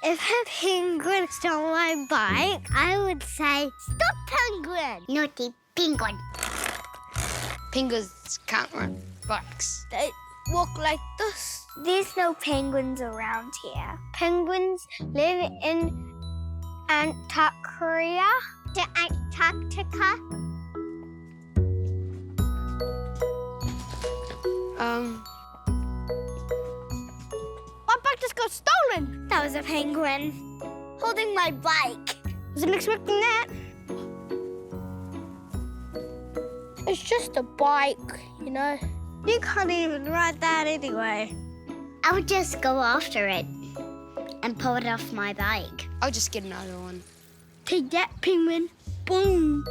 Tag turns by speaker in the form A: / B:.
A: If a penguin stole my bike, I would say, "Stop, penguin!" Naughty penguin.
B: Penguins can't ride bikes.
A: They walk like this. There's no penguins around here. Penguins live in Antarctica. The Antarctica. My bike just got stolen. That was a penguin holding my bike. Wasn't expecting that. It's just a bike, you know. You can't even ride that anyway. I would just go after it and pull it off my bike.
B: I'll just get another one.
A: Take that, penguin. Boom.